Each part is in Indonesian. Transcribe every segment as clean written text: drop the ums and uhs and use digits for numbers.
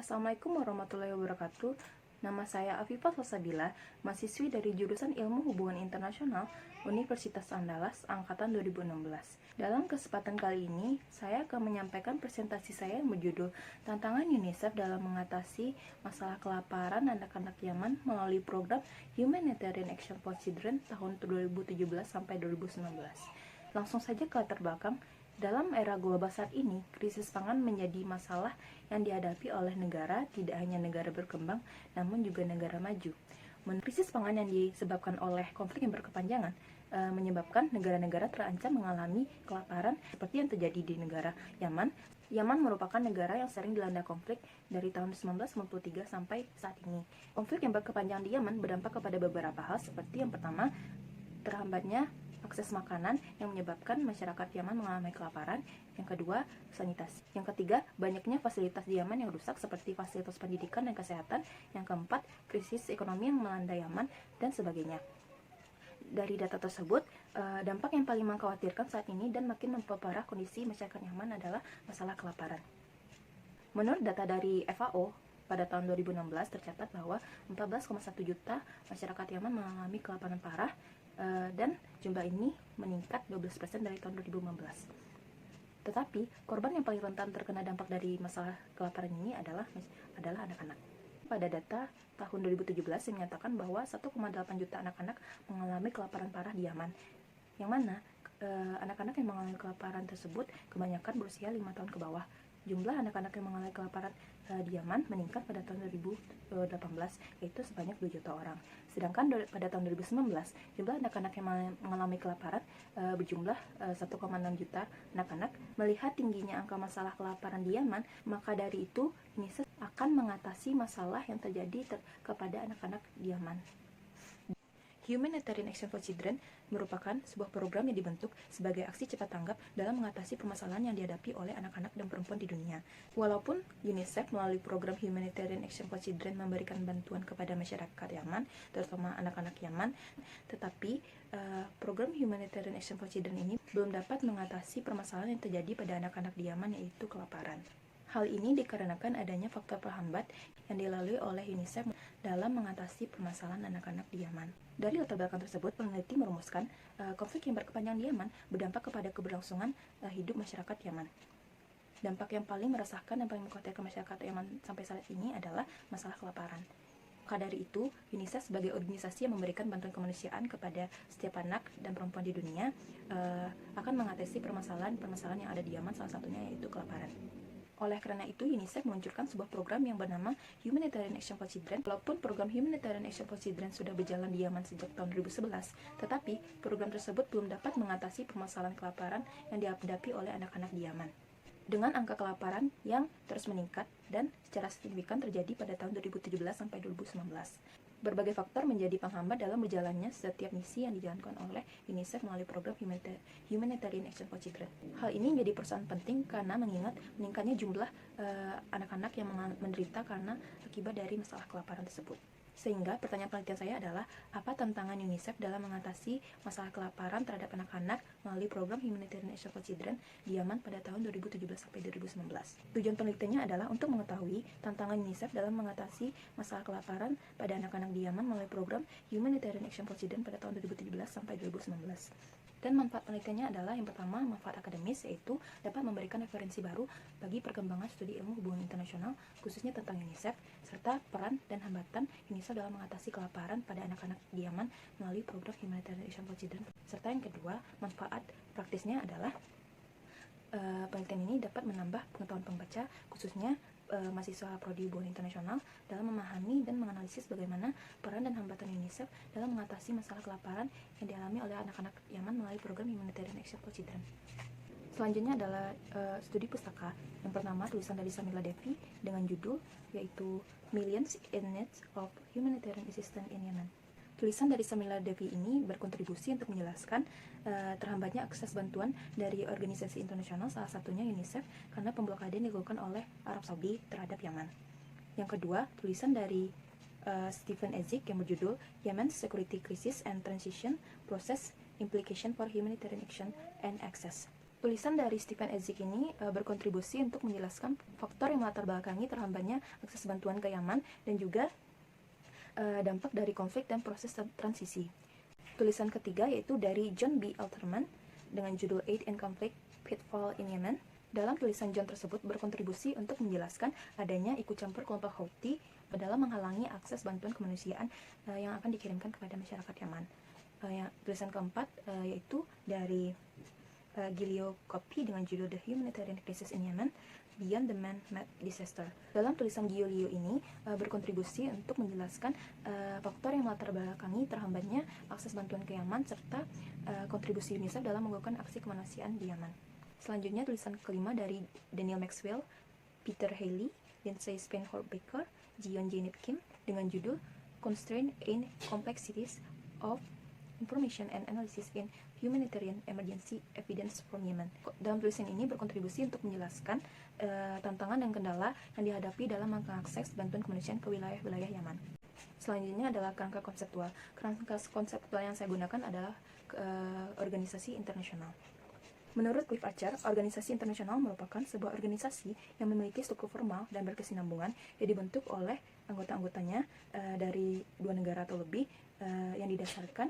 Assalamualaikum warahmatullahi wabarakatuh. Nama saya Afifah Salsabila, mahasiswi dari jurusan Ilmu Hubungan Internasional Universitas Andalas Angkatan 2016. Dalam kesempatan kali ini, saya akan menyampaikan presentasi saya yang berjudul Tantangan UNICEF dalam mengatasi masalah kelaparan anak-anak Yaman melalui program Humanitarian Action for Children tahun 2017 sampai 2019. Langsung saja ke latar belakang. Dalam era global saat ini, krisis pangan menjadi masalah yang dihadapi oleh negara, tidak hanya negara berkembang, namun juga negara maju. Krisis pangan yang disebabkan oleh konflik yang berkepanjangan menyebabkan negara-negara terancam mengalami kelaparan seperti yang terjadi di negara Yaman. Yaman merupakan negara yang sering dilanda konflik dari tahun 1993 sampai saat ini. Konflik yang berkepanjangan di Yaman berdampak kepada beberapa hal, seperti yang pertama, terhambatnya akses makanan yang menyebabkan masyarakat Yaman mengalami kelaparan. Yang kedua, sanitasi. Yang ketiga, banyaknya fasilitas di Yaman yang rusak seperti fasilitas pendidikan dan kesehatan. Yang keempat, krisis ekonomi yang melanda Yaman dan sebagainya. Dari data tersebut, dampak yang paling mengkhawatirkan saat ini dan makin memperparah kondisi masyarakat Yaman adalah masalah kelaparan. Menurut data dari FAO, pada tahun 2016 tercatat bahwa 14,1 juta masyarakat Yaman mengalami kelaparan parah, dan jumlah ini meningkat 12% dari tahun 2015. Tetapi korban yang paling rentan terkena dampak dari masalah kelaparan ini adalah anak-anak. Pada data tahun 2017 yang menyatakan bahwa 1,8 juta anak-anak mengalami kelaparan parah di Yaman, yang mana anak-anak yang mengalami kelaparan tersebut kebanyakan berusia 5 tahun ke bawah. Jumlah anak-anak yang mengalami kelaparan di Yaman meningkat pada tahun 2018, yaitu sebanyak 2 juta orang. Sedangkan pada tahun 2019, jumlah anak-anak yang mengalami kelaparan berjumlah 1,6 juta anak-anak. Melihat tingginya angka masalah kelaparan di Yaman, maka dari itu UNICEF akan mengatasi masalah yang terjadi kepada anak-anak di Yaman. Humanitarian Action for Children merupakan sebuah program yang dibentuk sebagai aksi cepat tanggap dalam mengatasi permasalahan yang dihadapi oleh anak-anak dan perempuan di dunia. Walaupun UNICEF melalui program Humanitarian Action for Children memberikan bantuan kepada masyarakat Yaman, terutama anak-anak Yaman, tetapi program Humanitarian Action for Children ini belum dapat mengatasi permasalahan yang terjadi pada anak-anak di Yaman, yaitu kelaparan. Hal ini dikarenakan adanya faktor penghambat yang dilalui oleh UNICEF dalam mengatasi permasalahan anak-anak di Yaman. Dari latar belakang tersebut, peneliti merumuskan konflik yang berkepanjangan di Yaman berdampak kepada keberlangsungan hidup masyarakat Yaman. Dampak yang paling meresahkan dan paling mengkhawatirkan masyarakat Yaman sampai saat ini adalah masalah kelaparan. Maka dari itu, UNICEF sebagai organisasi yang memberikan bantuan kemanusiaan kepada setiap anak dan perempuan di dunia akan mengatasi permasalahan yang ada di Yaman, salah satunya yaitu kelaparan. Oleh karena itu, UNICEF meluncurkan sebuah program yang bernama Humanitarian Action for Children. Walaupun program Humanitarian Action for Children sudah berjalan di Yaman sejak tahun 2011, tetapi program tersebut belum dapat mengatasi permasalahan kelaparan yang dihadapi oleh anak-anak di Yaman. Dengan angka kelaparan yang terus meningkat dan secara signifikan terjadi pada tahun 2017 sampai 2019. Berbagai faktor menjadi penghambat dalam berjalannya setiap misi yang dijalankan oleh UNICEF melalui program Humanitarian Action for Children. Hal ini menjadi persoalan penting karena mengingat meningkatnya jumlah anak-anak yang menderita karena akibat dari masalah kelaparan tersebut. Sehingga pertanyaan penelitian saya adalah, apa tantangan UNICEF dalam mengatasi masalah kelaparan terhadap anak-anak melalui program Humanitarian Action for Children di Yaman pada tahun 2017 sampai 2019. Tujuan penelitiannya adalah untuk mengetahui tantangan UNICEF dalam mengatasi masalah kelaparan pada anak-anak di Yaman melalui program Humanitarian Action for Children pada tahun 2017 sampai 2019. Dan manfaat penelitiannya adalah yang pertama, manfaat akademis, yaitu dapat memberikan referensi baru bagi perkembangan studi ilmu hubungan internasional, khususnya tentang UNICEF, serta peran dan hambatan UNICEF dalam mengatasi kelaparan pada anak-anak di Yaman melalui program Humanitarian Action for Children. Serta yang kedua, manfaat praktisnya adalah penelitian ini dapat menambah pengetahuan pembaca, khususnya mahasiswa prodi hubungan internasional, dalam memahami dan menganalisis bagaimana peran dan hambatan UNICEF dalam mengatasi masalah kelaparan yang dialami oleh anak-anak Yaman melalui program Humanitarian Action for Children. Selanjutnya adalah studi pustaka yang pertama, tulisan dari Samila Devi dengan judul yaitu Millions in Need of Humanitarian Assistance in Yemen. Tulisan dari Samila Devi ini berkontribusi untuk menjelaskan terhambatnya akses bantuan dari organisasi internasional, salah satunya UNICEF, karena pemblokaden yang dilakukan oleh Arab Saudi terhadap Yaman. Yang kedua, tulisan dari Stephen Ezik yang berjudul Yemen's Security Crisis and Transition Process Implication for Humanitarian Action and Access. Tulisan dari Stephen Edzik ini berkontribusi untuk menjelaskan faktor yang melatar belakangi terhambatnya akses bantuan ke Yaman dan juga dampak dari konflik dan proses transisi. Tulisan ketiga yaitu dari John B. Alterman dengan judul Aid and Conflict Pitfall in Yemen. Dalam tulisan John tersebut berkontribusi untuk menjelaskan adanya ikut campur kelompok Houthi dalam menghalangi akses bantuan kemanusiaan yang akan dikirimkan kepada masyarakat Yaman. Tulisan keempat yaitu dari Giulio Coppi dengan judul The Humanitarian Crisis in Yemen, Beyond the Man-Made Disaster. Dalam tulisan Giulio ini berkontribusi untuk menjelaskan faktor yang melatar belakangi terhambatnya akses bantuan ke Yaman serta kontribusi UNICEF dalam melakukan aksi kemanusiaan di Yaman. Selanjutnya tulisan kelima dari Daniel Maxwell, Peter Haley, Lindsay Spanhorn Baker, Jion Janet Kim dengan judul Constraint in Complexities of Information and Analysis in Humanitarian Emergency Evidence from Yemen. Dalam tulisan ini berkontribusi untuk menjelaskan tantangan dan kendala yang dihadapi dalam mengakses bantuan kemanusiaan ke wilayah-wilayah Yaman. Selanjutnya adalah kerangka konseptual. Kerangka konseptual yang saya gunakan adalah organisasi internasional. Menurut Cliff Archer, organisasi internasional merupakan sebuah organisasi yang memiliki struktur formal dan berkesinambungan yang dibentuk oleh anggota-anggotanya dari dua negara atau lebih yang didasarkan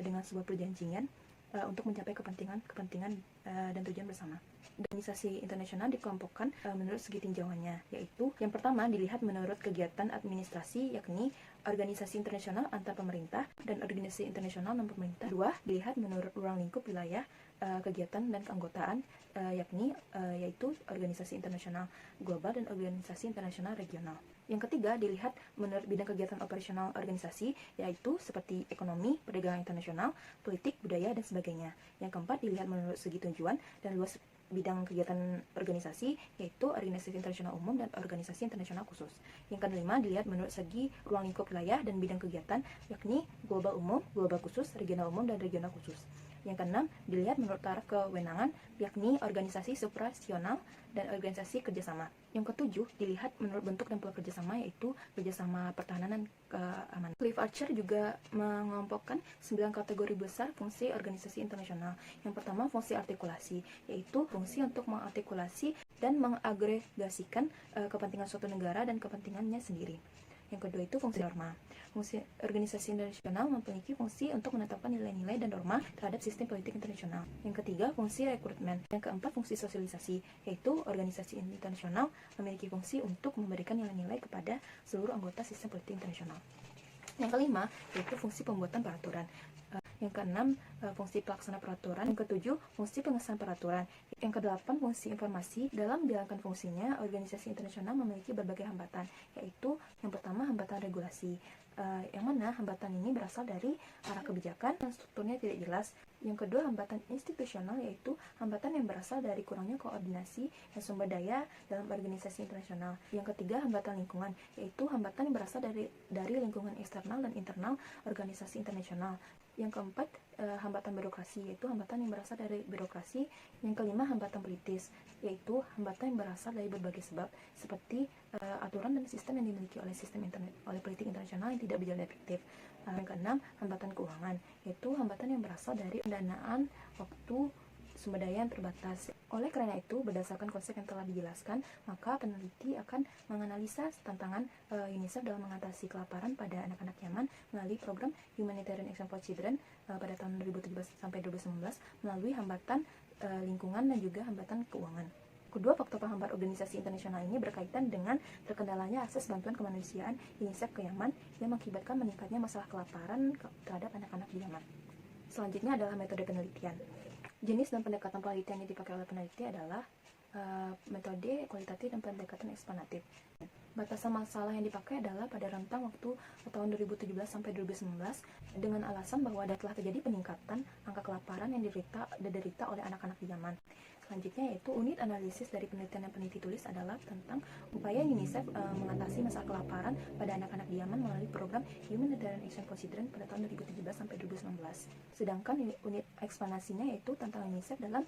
dengan sebuah perjanjian untuk mencapai kepentingan dan tujuan bersama. Organisasi internasional dikelompokkan menurut segi tinjauannya, yaitu yang pertama dilihat menurut kegiatan administrasi, yakni organisasi internasional antar pemerintah dan organisasi internasional non pemerintah. Dua, dilihat menurut ruang lingkup wilayah kegiatan dan keanggotaan, yaitu organisasi internasional global dan organisasi internasional regional. Yang ketiga, dilihat menurut bidang kegiatan operasional organisasi, yaitu seperti ekonomi, perdagangan internasional, politik, budaya, dan sebagainya. Yang keempat, dilihat menurut segi tujuan dan luas bidang kegiatan organisasi, yaitu organisasi internasional umum dan organisasi internasional khusus. Yang kelima, dilihat menurut segi ruang lingkup wilayah dan bidang kegiatan, yakni global umum, global khusus, regional umum, dan regional khusus. Yang keenam, dilihat menurut taraf kewenangan, yakni organisasi supranasional dan organisasi kerjasama. Yang ketujuh, dilihat menurut bentuk dan pola kerjasama, yaitu kerjasama pertahanan dan keamanan. Cliff Archer juga mengelompokkan 9 kategori besar fungsi organisasi internasional. Yang pertama, fungsi artikulasi, yaitu fungsi untuk mengartikulasi dan mengagregasikan kepentingan suatu negara dan kepentingannya sendiri. Yang kedua itu fungsi norma. Fungsi organisasi internasional memiliki fungsi untuk menetapkan nilai-nilai dan norma terhadap sistem politik internasional. Yang ketiga, fungsi rekrutmen. Yang keempat, fungsi sosialisasi, yaitu organisasi internasional memiliki fungsi untuk memberikan nilai-nilai kepada seluruh anggota sistem politik internasional. Yang kelima, yaitu fungsi pembuatan peraturan. Yang keenam, fungsi pelaksana peraturan. Yang ketujuh, fungsi pengesahan peraturan. Yang kedelapan, fungsi informasi. Dalam menjalankan fungsinya, organisasi internasional memiliki berbagai hambatan, yaitu yang pertama, hambatan regulasi, yang mana hambatan ini berasal dari arah kebijakan dan strukturnya tidak jelas. Yang kedua, hambatan institusional, yaitu hambatan yang berasal dari kurangnya koordinasi dan sumber daya dalam organisasi internasional. Yang ketiga, hambatan lingkungan, yaitu hambatan yang berasal dari lingkungan eksternal dan internal organisasi internasional. Yang keempat, hambatan birokrasi, yaitu hambatan yang berasal dari birokrasi. Yang kelima, hambatan politis, yaitu hambatan yang berasal dari berbagai sebab, seperti aturan dan sistem yang dimiliki oleh politik internasional yang tidak berjalan efektif. Yang keenam, hambatan keuangan, yaitu hambatan yang berasal dari pendanaan, waktu, sumber daya yang terbatas. Oleh karena itu, berdasarkan konsep yang telah dijelaskan, maka peneliti akan menganalisa tantangan UNICEF dalam mengatasi kelaparan pada anak-anak Yaman melalui program Humanitarian Action for Children pada tahun 2017 sampai 2019 melalui hambatan lingkungan dan juga hambatan keuangan. Kedua faktor penghambat organisasi internasional ini berkaitan dengan terkendalanya akses bantuan kemanusiaan UNICEF ke Yaman yang mengakibatkan meningkatnya masalah kelaparan terhadap anak-anak di Yaman. Selanjutnya adalah metode penelitian. Jenis dan pendekatan penelitian yang dipakai oleh peneliti adalah metode kualitatif dan pendekatan eksplanatif. Batasan masalah yang dipakai adalah pada rentang waktu tahun 2017 sampai 2019 dengan alasan bahwa telah terjadi peningkatan angka kelaparan yang diderita oleh anak-anak di Yaman. Selanjutnya yaitu unit analisis dari penelitian yang peneliti tulis adalah tentang upaya UNICEF mengatasi masalah kelaparan pada anak-anak di Yaman melalui program Humanitarian Action for Children pada tahun 2017 sampai 2019. Sedangkan unit eksplanasinya yaitu tentang UNICEF dalam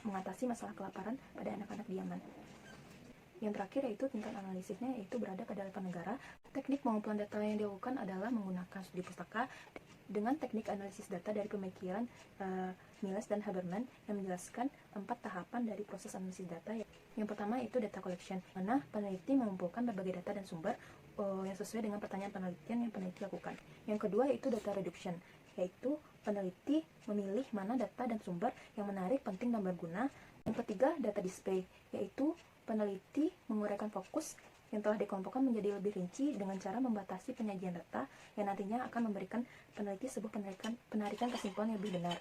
mengatasi masalah kelaparan pada anak-anak di Yaman. Yang terakhir yaitu tingkat analisisnya, yaitu berada pada level negara. Teknik pengumpulan data yang dilakukan adalah menggunakan studi pustaka dengan teknik analisis data dari pemikiran Miles dan Haberman yang menjelaskan 4 tahapan dari proses analisis data. Yang pertama itu data collection, mana peneliti mengumpulkan berbagai data dan sumber yang sesuai dengan pertanyaan penelitian yang peneliti lakukan. Yang kedua itu data reduction, yaitu peneliti memilih mana data dan sumber yang menarik, penting, dan berguna. Yang ketiga data display, yaitu peneliti menguraikan fokus yang telah dikelompokkan menjadi lebih rinci dengan cara membatasi penyajian data yang nantinya akan memberikan peneliti sebuah penarikan kesimpulan yang lebih benar.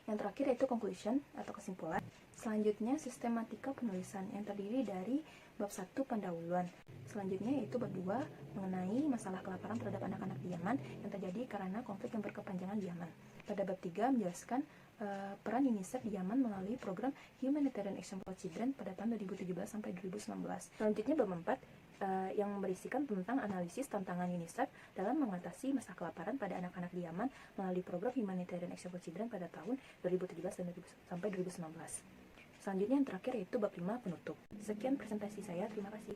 Yang terakhir yaitu conclusion atau kesimpulan. Selanjutnya sistematika penulisan yang terdiri dari bab 1 pendahuluan. Selanjutnya yaitu bab 2 mengenai masalah kelaparan terhadap anak-anak di Yaman yang terjadi karena konflik yang berkepanjangan di Yaman. Pada bab 3 menjelaskan peran UNICEF di Yaman melalui program Humanitarian Action for Children pada tahun 2017 sampai 2019. Selanjutnya bab 4 yang berisikan tentang analisis tantangan UNICEF dalam mengatasi masalah kelaparan pada anak-anak di Yaman melalui program Humanitarian Action for Children pada tahun 2017 sampai 2019. Selanjutnya yang terakhir yaitu bab 5 penutup. Sekian presentasi saya, terima kasih.